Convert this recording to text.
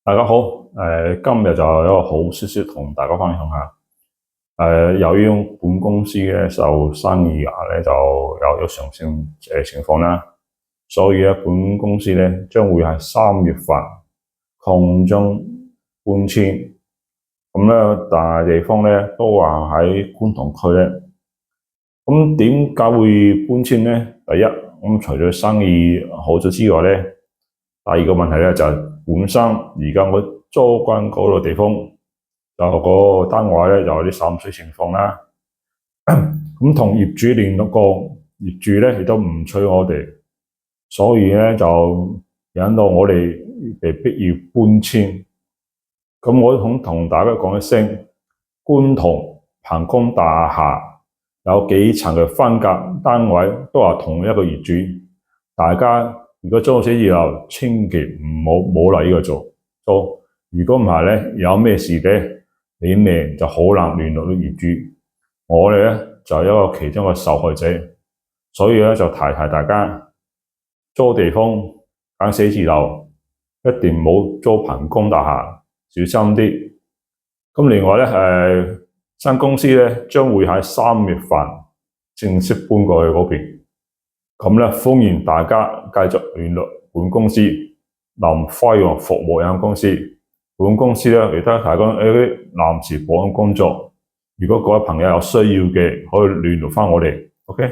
大家好，今日就有一個好消息同大家分享下。由於本公司咧受生意額咧就有上升情況啦，所以咧本公司咧將會喺3月份擴張搬遷。咁咧，但係地方咧都話喺觀塘區咧。咁點解會搬遷咧？第一，咁除咗生意好咗之外咧，第二個問題咧就係本身而家我租緊嗰個地方，就嗰個單位咧就有啲滲水情況啦。咁同業主聯絡過，業主咧亦都唔睬我哋，所以咧就引到我哋被逼要搬遷。咁我想同大家講一聲，觀塘鵬光大廈有幾層嘅分隔單位都係同一個業主，大家如果租寫字樓，千祈唔好冇嚟呢個做。如果唔係咧，有咩事咧，你哋就好難聯絡到業主。我哋咧就係一個其中一個受害者，所以咧就提提大家，租地方揀寫字樓一定唔好租鵬光大廈，小心啲。咁另外咧，新公司咧將會喺3月份正式搬過去嗰邊。咁咧歡迎大家繼續聯絡本公司林輝煌服務有限公司。本公司咧亦都提供一啲臨時保安工作。如果各位朋友有需要嘅，可以聯絡返我哋。OK。